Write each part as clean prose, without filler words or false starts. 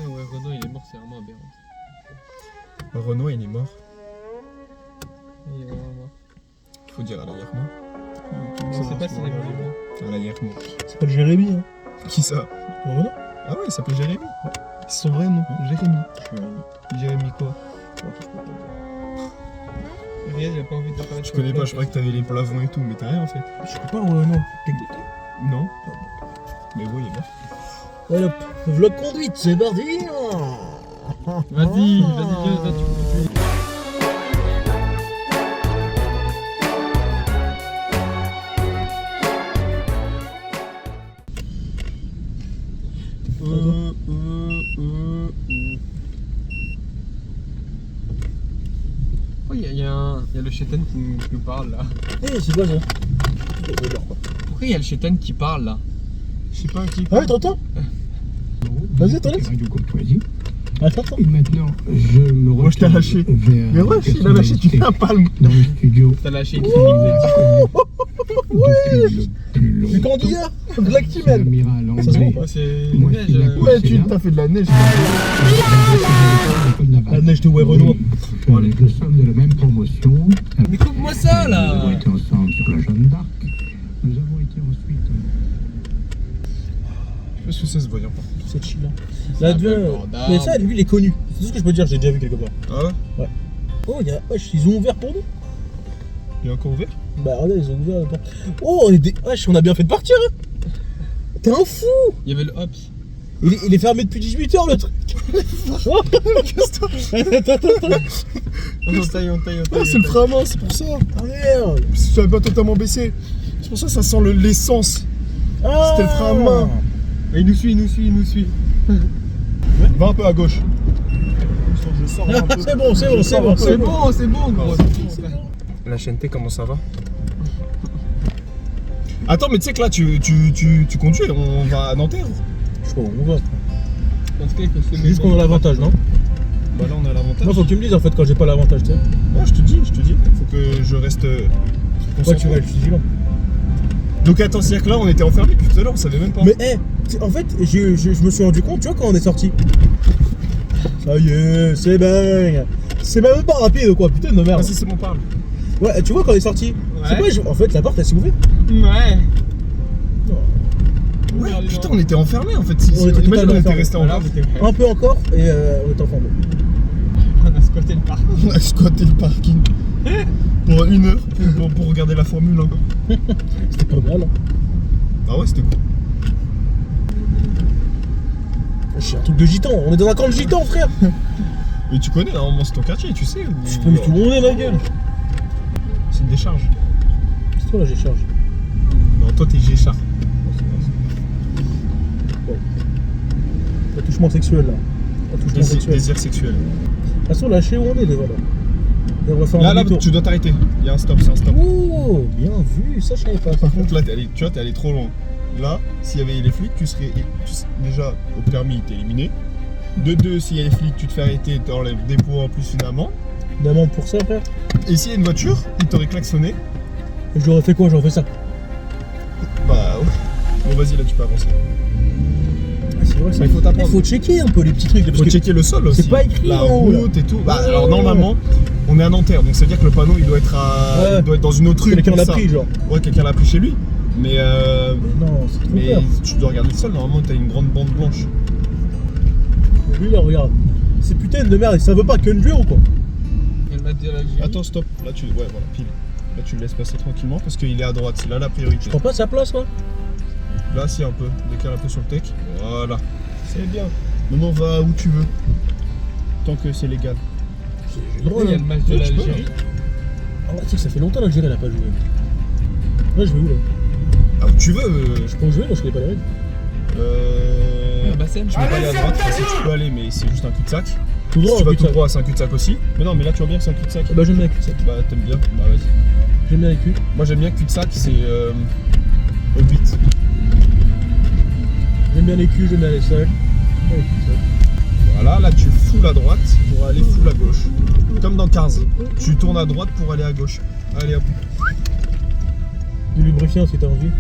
ouais, Renaud il est mort, c'est vraiment aberrant. Renaud, il est mort. Il est vraiment mort. Faut dire à l'arrière-mort. Je sais pas s'il est vraiment. À l'arrière-mort. Il s'appelle Jérémy, hein. Qui ça? Renaud. Ah ouais, il s'appelle Jérémy. C'est son vrai nom, Jérémy. Jérémy quoi? Riyad il a pas envie de parler. Je connais pas, je croyais que t'avais les plavons et tout, mais t'as rien en fait. Je peux pas, non. Non. Mais oui, il est mort. Allez hop, vlog conduite, c'est parti. Vas-y, viens, tu peux. Oh, il y a le chétan qui nous parle là. Eh, c'est quoi ça? Pourquoi il y a le chétan qui parle là? Je sais pas qui. Ah ouais, t'entends? Vas-y, attends. Attends. Et maintenant, je me Moi, je t'ai lâché. Mais ouais, il a lâché, tu fais un palme. Dans le studio. T'as lâché une Du candidat, Black Team. L'amiral Ça se André. voit pas, c'est Moi, neige. je suis d'accord. Ouais, tu t'as fait de la neige. La neige de Renoir. Nous sommes de la même promotion. Mais coupe-moi ça là! Nous avons été ensemble sur la Jeanne d'Arc. Nous avons été ensuite. Je sais pas ce que c'est ce voyant par contre. C'est chill. C'est Là, un peu deux. bordard. Mais ça, lui, il est connu. C'est tout ce que je peux dire, j'ai déjà vu quelque part. Ah ouais? Oh, il y a. Wesh, ils ont ouvert pour nous. Il est encore ouvert? Bah, regardez, ils ont ouvert la porte. Oh, on est des. Wesh, on a bien fait de partir, hein. T'es un fou. Il y avait le Hops. Il est fermé depuis 18h, le truc. Attends. On taille. Ah, c'est le frein à main, c'est pour ça. Ah merde. Parce que tu avais pas totalement baissé. C'est pour ça que ça sent l'essence. Ah. C'était le frein à main. Il nous suit. Va un peu à gauche. Je sors un peu. C'est bon. C'est bon, gros. La chaîne T, comment ça va? Attends, mais tu sais que là, tu conduis, on va à Nanterre. Je crois qu'on va. Parce qu'il faut se C'est juste qu'on a l'avantage, non? Bah là, on a l'avantage. Moi, faut que tu me dises en fait quand j'ai pas l'avantage, tu sais. Ouais, je te dis. Faut que je reste Ouais, concentré. tu vas être vigilant. Donc attends, c'est-à-dire que là, on était enfermés depuis tout à l'heure, on savait même pas. Mais, en fait, je me suis rendu compte, tu vois, quand on est sorti. Ça y est, c'est dingue. C'est même pas rapide, quoi, putain de merde. Vas-y, c'est bon, parle. Ouais, tu vois, quand on est sorti. Ouais. C'est quoi, en fait, la porte, elle s'est ouverte. Ouais. Ouais, putain, on était enfermés en fait. On était Imagine, totalement on était enfermés. restés encore. Un peu encore, et on est enfermé. On a squatté le parc. On a squatté le parking pour 1 heure pour regarder la Formule 1. C'était pas mal, hein. Ah ouais, c'était cool. C'est un truc de gitan, on est dans un camp de gitan, frère. Mais tu connais, normalement, c'est ton quartier, tu sais. Je sais pas du tout où on est, ma gueule. C'est une décharge. C'est toi, là, j'ai charge. Non, toi, t'es Géchard. Attouchement sexuel, là. Attouchement sexuel. Désir sexuel. De toute façon, là, je sais où on est, déjà, là. Et on va faire Là, un là, demi-tour. tu dois t'arrêter. Il y a un stop, c'est un stop. Oh, bien vu, ça, je savais pas. Par contre, là, tu vois, t'es allé trop loin. Là, s'il y avait les flics, déjà, au permis, t'es éliminé. De deux, s'il y a les flics, tu te fais arrêter, t'enlèves des points en plus une amende. Une amende pour ça, frère. Et s'il y a une voiture, ils t'auraient klaxonné. Et j'aurais fait quoi? J'aurais fait ça. Bah, ouais. Bon, vas-y, là, tu peux avancer. Ah, c'est vrai, ça. Il faut t'apprendre. Il faut checker un peu les petits trucs. Il parce faut que checker le sol aussi. c'est pas écrit la en haut, là. route et tout. Bah, Ouais. alors normalement, on est à Nanterre, donc ça veut dire que le panneau il doit être Ouais. il doit être dans une autre rue. Quelqu'un pour l'a ça. pris, genre. Ouais, quelqu'un l'a pris chez lui. Mais Non, c'est trop mais peur. tu dois regarder le sol. Normalement, t'as une grande bande blanche. Lui, là, regarde. C'est putain de merde, ça veut pas qu'un duo ou quoi? Elle m'a dit à l'Algérie. Attends, stop. Là, ouais, voilà, pile. Là, tu le laisses passer tranquillement parce qu'il est à droite. C'est là la priorité. Je prends pas sa place, quoi. Là, si un peu. Décale un peu sur le tech. Voilà. C'est bien. Maintenant, va où tu veux. Tant que c'est légal. J'ai le Il droit, y a là. le match de Ouais, tu peux, l'Algérie. Ah ouais, tu sais que ça fait longtemps l'Algérie, elle a pas joué. Là, je vais où, là? Ah, où tu veux. Je peux jouer, moi, je connais pas les règles. Ah, Bassem. Tu peux pas aller à droite. Enfin, si tu peux aller, mais c'est juste un cul-de-sac. Tout droit, Si tu vas but, tout ça. droit, c'est un cul-de-sac aussi. Mais non, mais là, tu vois bien que c'est un cul-de-sac. Bah, j'aime bien les cul-de-sac. Bah, t'aimes bien. Bah, vas-y. J'aime bien les culs. Moi, j'aime bien cul-de-sac, c'est au 8. J'aime bien les culs, j'aime bien les sacs. Ouais, les cul-de-sac. Voilà, là, tu foules à droite pour aller full à gauche. Comme dans Cars. Tu tournes à droite pour aller à gauche. Allez, hop. Du lubrifiant, si t'as envie.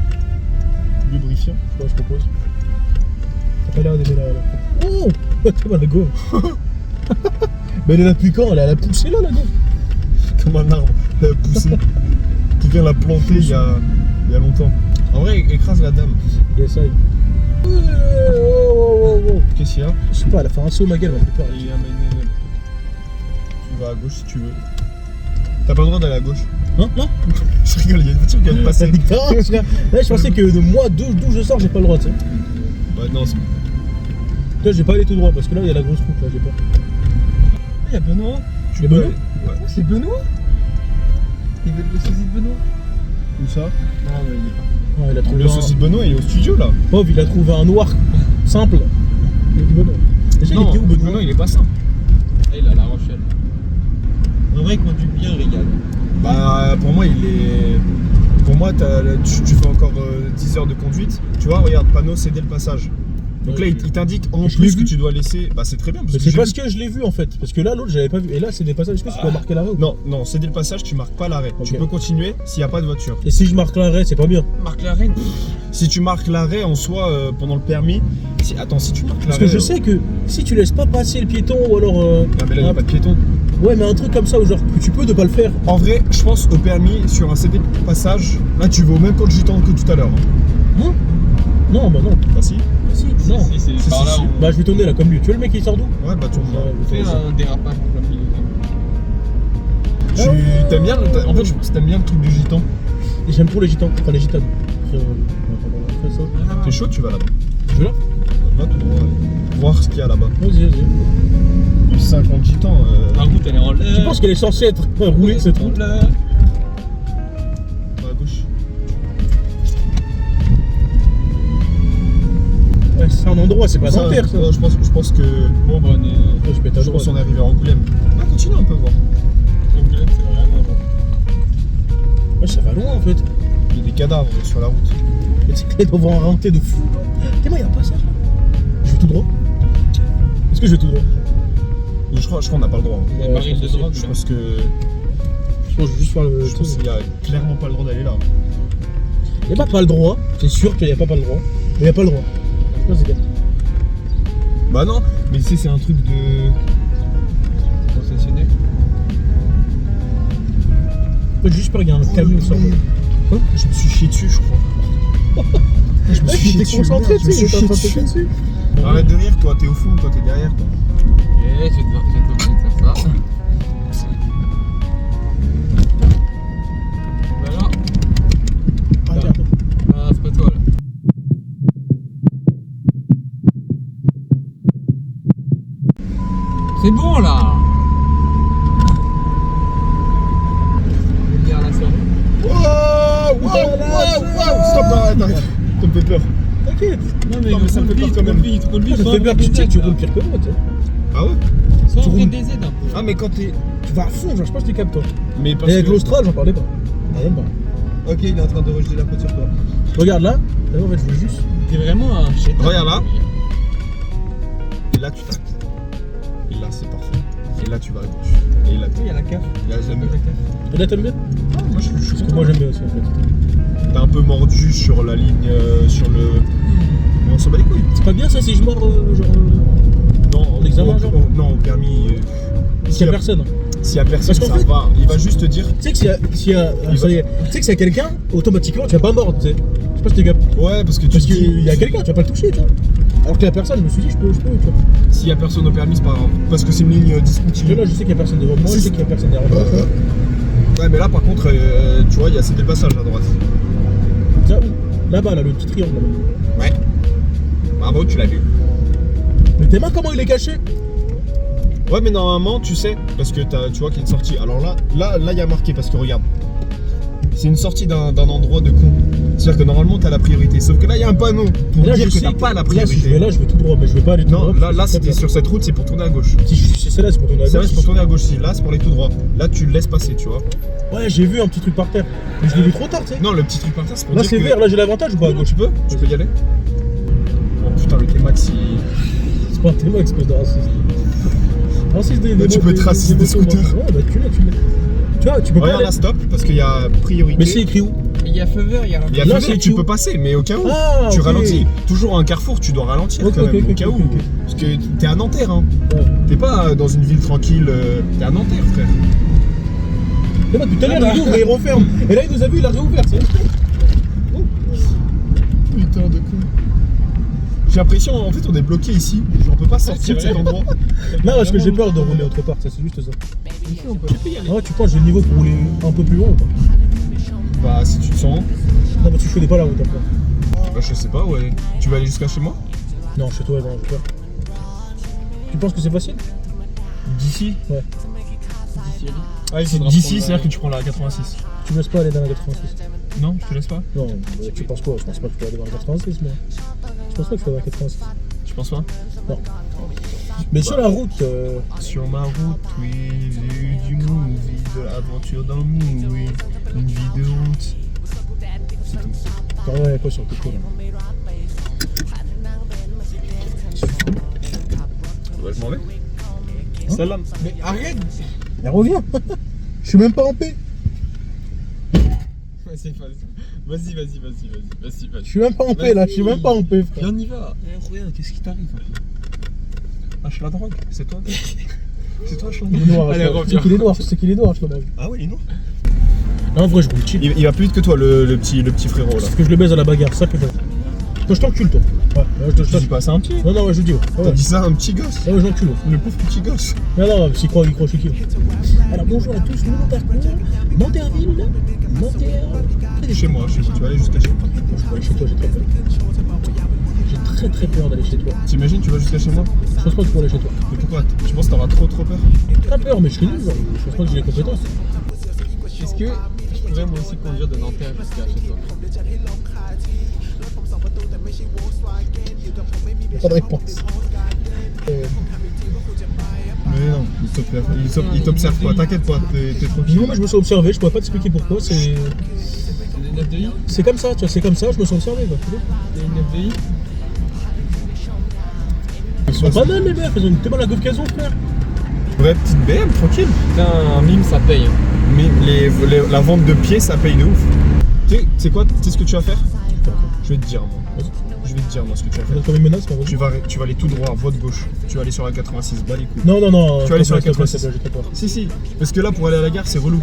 Lubrifiant. Je sais pas, je propose. T'as pas l'air déjà là. Oh! Attends, la go. Mais elle est là depuis quand? Elle a poussé là, la go. Comme un arbre, elle a poussé. Quelqu'un l'a planté il y a longtemps. En vrai, écrase la dame. Yes, aïe. Oh. Qu'est-ce qu'il y a? Je sais pas, elle a fait un saut, ma gueule, elle m'a fait peur. Il y a un Tu vas à gauche si tu veux. T'as pas le droit d'aller à gauche. Hein? Là? Je rigole, il y a une voiture qui vient de passer. Là, je pensais que de moi, d'où je sors, j'ai pas le droit, tu sais. Ouais, non, c'est. Toi, j'ai pas allé tout droit parce que là, il y a la grosse route, là, j'ai peur. Il y a Benoît. Il y a Benoît? Ouais. C'est Benoît. Il veut le sosie de Benoît. Où ça? Non, mais il est pas. Ouais, il a trouvé Le saucisse Benoît, il est au studio là. Pauvre, il a trouvé un noir simple. Il a dit Benoît. Déjà, il Non, était où, Benoît? il est pas simple. Ah, il a La Rochelle. En vrai, il conduit bien, il régale. Bah, pour moi, il est. Pour moi, tu fais encore 10 heures de conduite. Tu vois, regarde, panneau, céder le passage. Donc là, il t'indique en Je l'ai plus que vu. tu dois laisser. Bah, c'est très bien. Mais Parce que c'est j'ai parce vu- que je l'ai vu en fait. Parce que là, l'autre, j'avais pas vu. Et là, c'est des passages. Est-ce que tu dois marquer l'arrêt ou pas? Non, céder le passage, tu marques pas l'arrêt. Tu Ok. peux continuer s'il n'y a pas de voiture. Et si je marque l'arrêt, c'est pas bien. Marc Larène. Si tu marques l'arrêt en soi pendant le permis. Attends, si tu marques Parce l'arrêt. que je sais que si tu laisses pas passer le piéton ou alors. Non, mais là, il n'y a pas de piéton. Ouais, mais un truc comme ça où genre tu peux ne pas le faire. En vrai, je pense au permis, sur un céder le passage, là, tu vas au même code gitan que tout à l'heure. Hein? Non, bah non. Bah, si. Si, non. Si, c'est Si, par si, là. si. Bah je vais tourner là comme lui. Tu vois le mec qui sort d'où? Ouais, bah, tu On fait un dérapage pour la piloter. T'aimes bien, en fait, je pense que t'aimes bien le truc du gitan. Et j'aime trop les gitans. Enfin les gitanes. On va faire ça. T'es chaud, tu vas là-bas. Je vais là? Va tout droit, ouais. Voir ce qu'il y a là-bas. Vas-y. 50 gitans. La route, elle est en l'air. Tu penses qu'elle est censée être roulée cette route? là. À gauche. Ouais, c'est un endroit, c'est pas Ça, Nanterre ça. ouais, je pense que. Bon, bah, on est. Ouais, je pète à Je pense droite. qu'on est arrivé à Angoulême. Ah, continue un peu, voir. Angoulême, c'est vraiment bon. Ouais, ça va loin en fait. Il y a des cadavres sur la route. Mais tu sais que là, ils doivent avoir un renté de fou. T'es moi, y'a un passage là. Je vais tout droit. Est-ce que je vais tout droit? Je crois qu'on n'a pas le droit. Il y a Marine de drogue. Je là. pense que. Je pense que je vais juste faire le. Je pense qu'il y a clairement pas le droit d'aller là. Y'a pas le droit. C'est sûr qu'il y a pas le droit. Mais y'a pas le droit. Je pense que c'est bien. Bah non, mais tu sais, c'est un truc de. Concessionnaire. Moi, j'ai juste peur qu'il y ait un camion sur moi. Quoi? Je me suis chié dessus, je crois. Je me Ouais, suis chié j'étais dessus. concentré, merde, je me tu sais, suis j'étais en chié train de te dessus. dessus. Arrête de rire, toi, t'es au fond, toi, t'es derrière, toi. Et je vais te faire ça. Voilà. Ah, regarde. Ah, c'est pas toi là. C'est bon là. Regarde la soirée. Wow. Stop, non, arrête. Ça me fait peur. T'inquiète. Non mais ça me fait peur quand même. Ça me fait peur, tu sais que tu roules pire que moi, tu sais. Ah ouais? Soit Tu on fait roules. des aides un peu. Ah, mais quand t'es. Tu vas à fond, genre, je sais pas si tu captes toi. Mais parce Et avec que. l'Austral, j'en parlais pas. Ah, même pas. Ok, il est en train de rejeter la faute sur toi. Regarde là. Là, en fait, je veux juste. T'es vraiment un chétan. Regarde là. Et là, tu t'arrêtes. Et là, c'est parfait. Et là, tu vas à gauche. Et là, Il y a la CAF. là j'aime bien. Et là, t'aimes bien? Ah, moi, je suis Parce que content. moi, j'aime bien aussi en fait. T'es un peu mordu sur la ligne, sur le. Mais on s'en bat les couilles. C'est pas bien ça si je mords, genre. Non, En examen, genre non, au permis. S'il y a personne. S'il y a personne, Parce qu'en ça fait- va. Il va juste te dire. Tu sais que s'il y a. Il ça y est. Tu sais que s'il y a quelqu'un, automatiquement, tu vas pas mordre, tu sais. Je sais pas si t'es capté. Ouais, parce que tu Parce te dis. qu'il y a quelqu'un, tu vas pas le toucher, tu vois. Alors qu'il y a personne, je me suis dit, je peux, tu vois. S'il y a personne au permis, c'est pas grave. Parce que c'est une ligne Tu vois, discontinue. là, je sais qu'il y a personne devant moi, je sais qu'il y a personne derrière moi. Ouais, mais là, par contre, tu vois, il y a ces passages à droite. Ça, là-bas, là, le petit triangle là-bas. Ouais. Bravo, tu l'as vu. Mais tes mains, comment il est caché? Ouais, mais normalement, tu sais, parce que tu vois qu'il y a une sortie. Alors là, il y a marqué, parce que regarde. C'est une sortie d'un endroit de con. C'est-à-dire que normalement, t'as la priorité. Sauf que là, il y a un panneau pour Là, dire je que sais t'as pas la Là, si je vais priorité. là, je vais tout droit, mais je vais pas aller tout droit. Non, là, parce que c'était sur cette route, c'est pour tourner à gauche. Si c'est celle-là, c'est pour tourner à C'est vrai, gauche. c'est pour tourner à gauche. Si là, c'est pour aller tout droit. Là, tu le laisses passer, tu vois. Ouais, j'ai vu un petit truc par terre. Mais je l'ai vu trop tard, tu sais. Non, le petit truc par terre, c'est pour Là, dire c'est que... vert, là, j'ai l'avantage ou pas à gauche? Tu peux y aller. Oh putain, le T-Max, il... C'est pas un témoin, espèce de raciste. Raciste des. Bah, tu peux être raciste des motos, scooters. moi. Ouais, bah tu l'es. Tu vois, tu peux pas. Regarde aller- là, stop, parce qu'il y a priorité. Mais c'est écrit où? Il y a feu vert, il y a Il y a Là, feu c'est vert, tu tout. peux passer, mais au cas où, Ah, tu ok. ralentis. Toujours à un carrefour, tu dois ralentir Ok, quand même, ok, au ok, cas où. ok, ok. Parce que t'es à Nanterre, hein. Ouais. T'es pas dans une ville tranquille, t'es à Nanterre, frère. Et bah, tout à l'heure, il ouvre et il referme. Et là, il nous a vu, il a réouvert, c'est Putain de con. J'ai l'impression, en fait, on est bloqué ici. Genre, on peut pas sortir de c'est cet vrai. endroit. Non, parce que j'ai peur de rouler autre part, ça, c'est juste ça. Ici, on peut. Ah, tu penses, j'ai le niveau pour rouler un peu plus haut ou pas? Bah, si tu te sens. Non, parce que je connais pas la route après. Bah, je sais pas, ouais. Tu vas aller jusqu'à chez moi? Non, chez toi, non, j'ai peur. Tu penses que c'est facile? D'ici? Ouais. D'ici, Ah, faudra d'ici, prendre c'est-à-dire que tu prends la 86. Tu me laisses pas aller dans la 86. Non, je te laisse pas. Non, mais tu penses quoi? Je pense pas que tu peux aller dans la 86, moi. Je pense pas que tu peux aller dans la 86. Tu penses pas? Non. Mais sur la route, Sur ma route, oui, j'ai eu du movie, de l'aventure dans le movie, une vie de honte. C'est tout. t'as rien avec quoi sur le côté là? Ouais, je m'en vais. Celle-là. Mais arrête. Elle revient. Je suis même pas en paix. Vas-y, vas-y. Je suis même pas en paix là, je suis même pas en paix, frère. Viens, on y va. Regarde, qu'est-ce qui t'arrive? Hache la drogue, c'est toi. C'est toi, Il est noir, Allez, je sais reviens. qu'il est noir, je sais qu'il est noir, je crois. Ah ouais, il est noir. Non, en vrai, je roule chill. Il va plus vite que toi, le petit frérot là. Parce que je le baise à la bagarre, ça que je fais. Toi, je t'encule, toi. Ouais, Je dis pas ça un petit. Non, non, ouais, je dis, ouais. T'as Ouais, dit ça à un petit gosse. ouais, j'encule. Ouais. Le pauvre petit gosse. Non, non, s'il croit, il croit, je suis qui. Alors, bonjour à tous, nouveau parcours. Nanterville, Nanterre. Chez moi, tu vas aller jusqu'à chez moi. Je peux aller chez toi, j'ai très peur. J'ai très peur d'aller chez toi. T'imagines, tu vas jusqu'à chez moi? Je pense pas que je peux aller chez toi. Mais pourquoi? Tu penses que t'auras trop peur? Très peur, mais je serai nul. Je pense pas que j'ai les compétences. Est-ce que je pourrais moi aussi conduire de Nanterre jusqu'à chez toi? Pas de réponse. Mais non, il t'observe pas, t'inquiète pas, t'es tranquille. Non, mais je me suis observé, je pourrais pas t'expliquer pourquoi. C'est des 9 de I? C'est comme ça, tu vois, c'est comme ça, je me suis observé. Quoi. C'est une 9 de I? Ils sont pas mal, les meufs, ils ont une tellement la gaufre qu'elles ont, frère. Ouais, petite BM, tranquille. Putain, un mime ça paye. Hein. Mais la vente de pieds, ça paye de ouf. Tu sais quoi, tu sais ce que tu vas faire? Je vais te dire, moi. Je vais te dire, moi, ce que tu vas faire. Comme une menace, moi, Tu vas aller tout droit, voie de gauche. Tu vas aller sur la 86, bas les couilles. Non, non, non. Tu vas aller sur la s'il te plaît, 86. j'ai très peur. Si, parce que là, pour aller à la gare, c'est relou.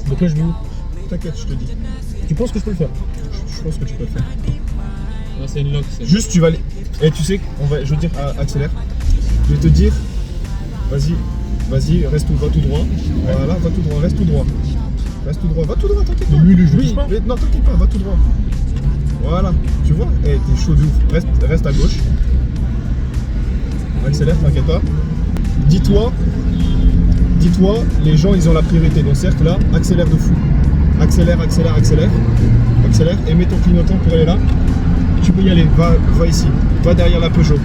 Donc là, je vais où? T'inquiète, je te dis. Tu penses que je peux le faire? Je pense que tu peux le faire. Non, c'est une lock. Juste, tu vas aller. Et tu sais, je vais te dire, accélère. Je vais te dire, vas-y, reste va tout droit. Voilà, va tout droit, reste tout droit. Reste tout droit, va tout droit, t'inquiète pas. Mais lui, je Oui, pousse pas. mais non, t'inquiète pas, va tout droit. Voilà, tu vois, t'es chaud de ouf. Reste à gauche. Accélère, t'inquiète pas. Dis-toi, les gens ils ont la priorité. Donc cercle là, accélère de fou. Accélère et mets ton clignotant pour aller là. Tu peux y aller, va ici, va derrière la Peugeot.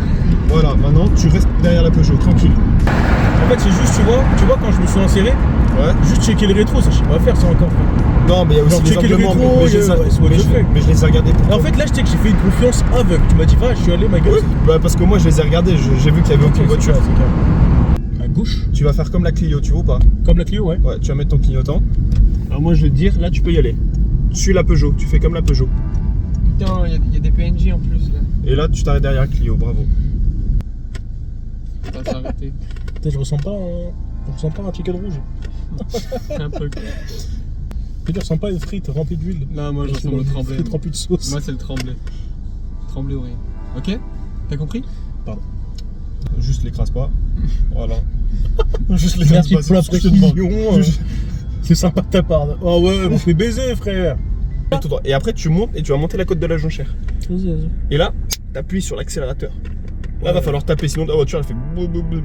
Voilà, maintenant tu restes derrière la Peugeot, tranquille. En fait, c'est juste, tu vois, quand je me suis inséré, Ouais. juste checker le rétro, ça je sais pas faire ça encore. Non, mais il y a aussi Genre, des checker le règlements, rétro, mais je les ai- ouais, c'est what mais je je- fais. mais je les ai regardés pour Et en fait, là, je sais que j'ai fait une confiance aveugle. Tu m'as dit, va, je suis allé, ma gueule. Oui, bah parce que moi je les ai regardés, j'ai vu qu'il y avait aucune voiture. À gauche. Tu vas faire comme la Clio, tu vois ou pas? Comme la Clio, ouais. Ouais, tu vas mettre ton clignotant. Alors moi je vais te dire, là tu peux y aller. Suis la Peugeot, tu fais comme la Peugeot. Putain, il y a des PNJ en plus là. Et là tu t'arrêtes derrière la Clio, bravo. Ça va s'arrêter. Peut-être je ressens pas un chicken rouge. Un peu. Peut-être je ressens pas une frite remplie d'huile. Non, moi je ressens le tremblé. Frite remplie de sauce. Moi c'est le tremblé. Tremblé ou rien. Ok? T'as compris? Juste l'écrase pas. Voilà. Juste l'écrase Merci pas. pour la c'est tout ce que je te demande. précision. Juste- C'est sympa de ta part. Oh ouais, on se fait baiser, frère. tout droit. Et après tu montes et tu vas monter la côte de la Jonchère. Vas-y, vas-y. Et là, t'appuies sur l'accélérateur. Là va falloir taper, sinon ta voiture elle fait boum.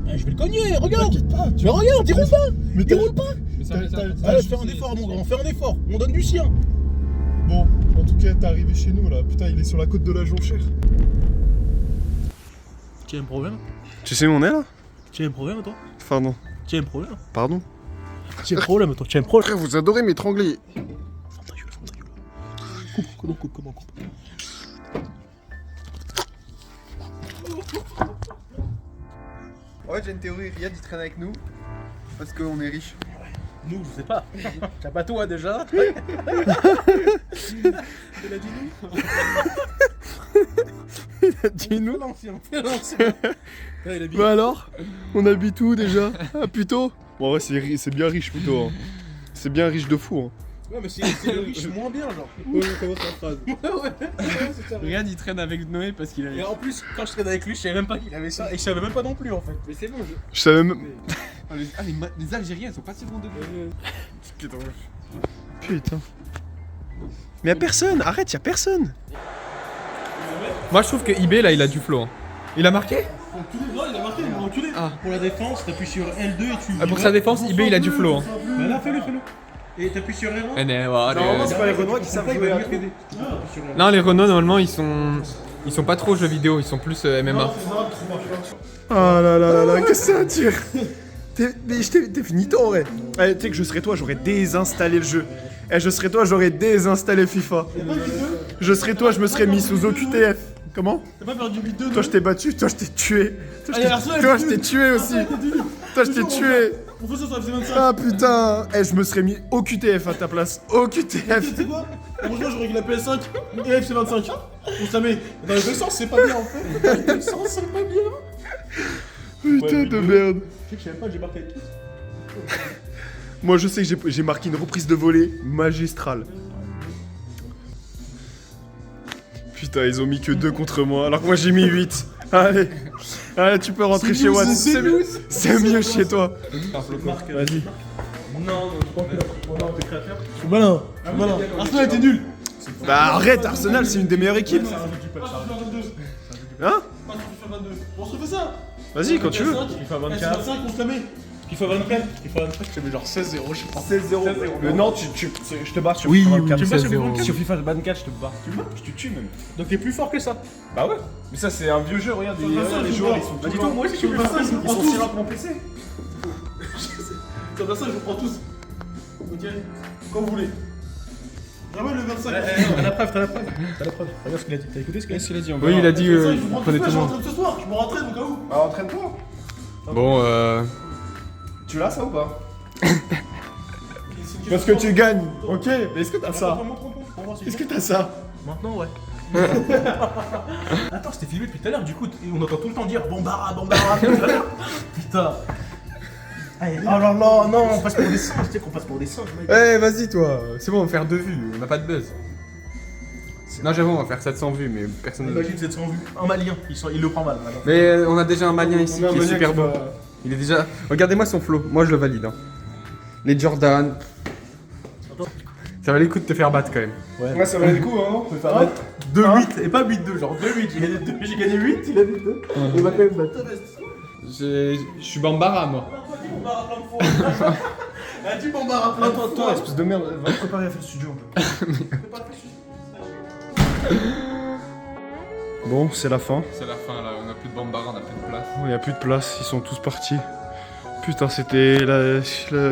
Ah, je vais le cogner, regarde. T'inquiète pas, Mais regarde, il roule pas. Mais Il roule pas. Mais ça, T'as- Allez, fais un effort, mon grand, fais un effort. On donne du sien. Bon, en tout cas t'es arrivé chez nous là. Putain, il est sur la côte de la Jonchère. Tu as un problème? Tu sais où on est là? Tu as un problème, toi? Pardon. Tu as un problème? Pardon? Tu as un problème, toi? Tu as un problème? Frère, vous adorez m'étrangler. Ferme ta gueule. Coupe. En fait, j'ai une théorie, Riyad il traîne avec nous parce qu'on est riche. Nous, je sais pas. T'as pas toi déjà. Il a dit nous. Dis-nous. Fais l'ancien. Il a dit. Bah alors, on habite où déjà? Ah plutôt. Bon, en vrai, c'est bien riche plutôt. Hein. C'est bien riche de fou. Hein. Ouais, mais c'est le riche moins bien, genre. Ouais, comment ça phrase? Regarde, il traîne avec Noé parce qu'il a. Et en plus, quand je traînais avec lui, je savais même pas qu'il avait ça. Et je savais même pas non plus en fait. Mais c'est bon, Je savais même. les Algériens, ils sont pas si bons de Putain. Mais y'a personne, arrête, y'a personne. Moi, je trouve que eBay, là, il a du flow. Hein. Il a marqué? Non, il a marqué, il m'a enculé. Ah. Pour la défense, t'appuies sur L2 et tu. Ah, pour sa défense, eBay, il a du flow. Hein. Bah là, fais-le. Et t'appuies sur R1. Normalement, c'est pas les Renois qui savent jouer à tout. Non, les Renault, normalement, ils sont pas trop jeux vidéo, ils sont plus MMA. Oh là là là là, qu'est-ce que ça tire? T'es finito en vrai. Eh, tu sais que je serais toi, j'aurais désinstallé le jeu. Eh, je serais toi, j'aurais désinstallé FIFA. Je serais toi, je me serais mis sous OQTF. Comment? T'as pas perdu 8-2. Toi, je t'ai battu, toi, je t'ai tué. Toi, Allez, Arsenal, je t'ai tué aussi. Toi, je t'ai tué. On fait ça sur FC 25. Ah putain. Eh, je me serais mis OQTF à ta place. OQTF. Tu sais quoi? Franchement, j'aurais réglé la PS5 et FC 25. On se la met. Dans les deux sens, c'est pas bien en fait. Dans les deux sens, c'est pas bien. Putain de merde. Tu sais que je savais pas, j'ai marqué tout. Moi, je sais que j'ai marqué une reprise de volée magistrale. Putain, ils ont mis que 2 contre moi, alors que moi j'ai mis 8. Allez, allez, tu peux rentrer chez Watt. C'est mieux chez toi. Vas-y. Non, t'es créateur. Je suis malin. Arsenal était nul. Bah arrête, Arsenal c'est une des meilleures équipes. Hein? On se refait ça. Vas-y, quand tu veux. FIFA 24. FC 25, on se la met. FIFA 24. FIFA 24, je te mets genre 16-0, je pense. 16-0. Mais non, je te bats sur Oui, FIFA oui, 24. tu me bats sur 24. Sur FIFA 24, je te bats. Tu me bats? Je te tue même. Donc t'es plus fort que ça. Bah ouais. Mais ça, c'est un vieux jeu, regarde. Les joueurs, ils sont Bah tous dis-toi, moi aussi je suis pas ça, je vous Ils prends sont tous. si rapides mon PC. Ça va ça, je vous prends tous. Ok. Quand vous voulez. Ramène le 25. T'as la preuve. Regarde ce qu'il a dit. T'as écouté ce qu'il a dit? Oui, il a dit Prenez prenez tout le monde. ce soir, je me rentraîne au cas où. Alors entraîne-toi. Bon, Tu l'as ça ou pas? Parce que tu gagnes. Ok, mais est-ce que t'as ça? Est-ce que t'as ça? Maintenant, ouais. Attends, c'était filmé depuis tout à l'heure, du coup, on entend tout le temps dire Bombara. Putain. Allez, oh là là, non, on passe pour des singes, tu sais qu'on passe pour des singes, mec. Eh, vas-y, toi. C'est bon, on va faire 2 vues, on a pas de buzz. Non, j'avoue, on va faire 700 vues, mais personne ne. Imagine 700 vues. Un malien, il le prend mal maintenant. Mais on a déjà un malien ici qui est super bon. Il est déjà. Regardez-moi son flow, moi je le valide. Hein. Les Jordan. Ça valait le coup de te faire battre quand même. Ouais, ça valait le coup, hein. 2-8, et pas 8-2, genre 2-8. J'ai gagné 8, il a dit 2. Il va quand même battre. Je suis Bambara, moi. Bombara plein de fois. Elle dit Bombara plein de fois. Toi, espèce de merde, va te préparer à faire le studio un peu. Bon, c'est la fin. C'est la fin là, on a plus de Bambara, on a plus de place. Il n'y a plus de place, ils sont tous partis. Putain, c'était la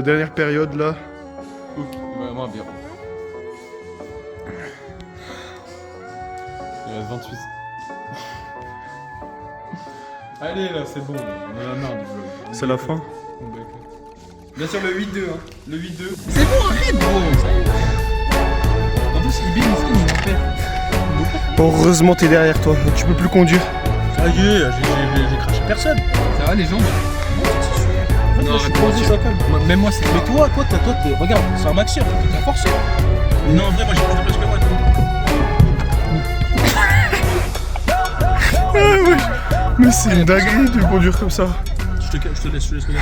dernière période là. Ok, vraiment bien. Il reste 28. Allez là, c'est bon, on en a marre du vlog. C'est la fin. Bien sûr le 8-2 hein. Le 8-2. C'est bon, arrête gros. En plus il bénéficie, il m'en fait. Heureusement t'es derrière toi, donc tu peux plus conduire. Ça y est, j'ai craché personne. Ça va les jambes? Non, arrête de mentir. Même moi c'est. Mais toi, t'es. Regarde, c'est un maxi, t'as forcé. Non, en vrai, moi j'ai plus de place que moi. Ah ouais. Mais c'est une dinguerie de conduire comme ça. Je te laisse regarder.